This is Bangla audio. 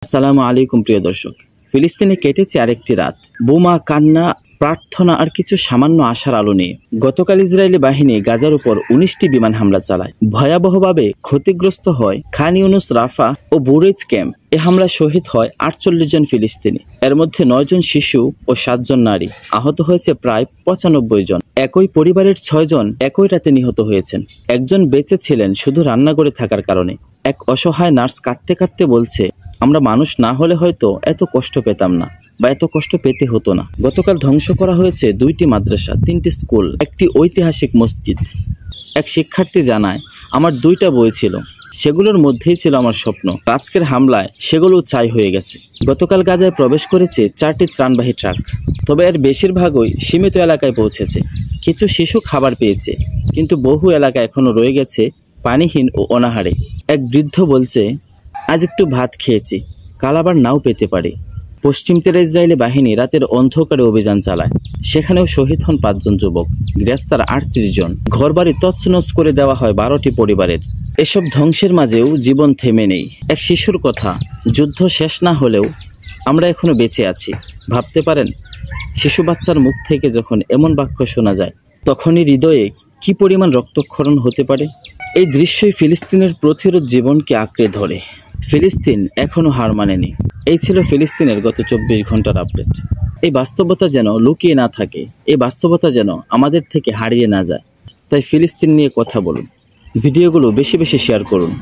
আসসালামু আলাইকুম প্রিয় দর্শক। ফিলিস্তিনে কেটেছে আরেকটি রাত। বোমা, কান্না, প্রার্থনা আর কিছু সামান্য আশার আলো নিয়ে গতকাল ইসরায়েলি বাহিনী গাজার উপর ১৯টি বিমান হামলা চালায়। ভয়াবহভাবে ক্ষতিগ্রস্ত হয় খান ইউনুস, রাফা ও বুরেজ ক্যাম্প। এ হামলায় শহীদ হয় ৪৮ জন ফিলিস্তিনি, এর মধ্যে ৯ জন শিশু ও ৭ জন নারী। আহত হয়েছে প্রায় ৯৫ জন। একই পরিবারের ৬ জন একই রাতে নিহত হয়েছেন। একজন বেঁচে ছিলেন শুধু রান্নাঘরে থাকার কারণে। এক অসহায় নার্স কাঁদতে কাঁদতে বলছে, আমরা মানুষ না হলে হয়তো এত কষ্ট পেতাম না বা এত কষ্ট পেতে হতো না। গতকাল ধ্বংস করা হয়েছে ২টি মাদ্রাসা, ৩টি স্কুল, একটি ঐতিহাসিক মসজিদ। এক শিক্ষার্থী জানায়, আমার ২টা বই ছিল, সেগুলোর মধ্যেই ছিল আমার স্বপ্ন। আজকের হামলায় সেগুলো ছাই হয়ে গেছে। গতকাল গাজায় প্রবেশ করেছে ৪টি ত্রাণবাহী ট্রাক, তবে এর বেশিরভাগই সীমিত এলাকায় পৌঁছেছে। কিছু শিশু খাবার পেয়েছে, কিন্তু বহু এলাকা এখনো রয়ে গেছে পানিহীন ও অনাহারে। এক বৃদ্ধ বলছে, আজ একটু ভাত খেয়েছি, কাল আবার নাও পেতে পারি। পশ্চিম তীরে ইসরায়েলি বাহিনী রাতের অন্ধকারে অভিযান চালায়। সেখানেও শহীদ হন ৫ জন যুবক, গ্রেফতার ৩৮ জন। ঘরবাড়ি তছনছ করে দেওয়া হয় ১২টি পরিবারের। এসব ধ্বংসের মাঝেও জীবন থেমে নেই। এক শিশুর কথা, যুদ্ধ শেষ না হলেও আমরা এখনো বেঁচে আছি। ভাবতে পারেন, শিশু বাচ্চার মুখ থেকে যখন এমন বাক্য শোনা যায়, তখনই হৃদয়ে কি পরিমাণ রক্তক্ষরণ হতে পারে। এই দৃশ্যই ফিলিস্তিনের প্রতিরোধ জীবনকে আঁকড়ে ধরে। ফিলিস্তিন এখনও হার মানেনি। এই ছিল ফিলিস্তিনের গত ২৪ ঘন্টার আপডেট। এই বাস্তবতা যেন লুকিয়ে না থাকে, এই বাস্তবতা যেন আমাদের থেকে হারিয়ে না যায়। তাই ফিলিস্তিন নিয়ে কথা বলুন, ভিডিওগুলো বেশি বেশি শেয়ার করুন।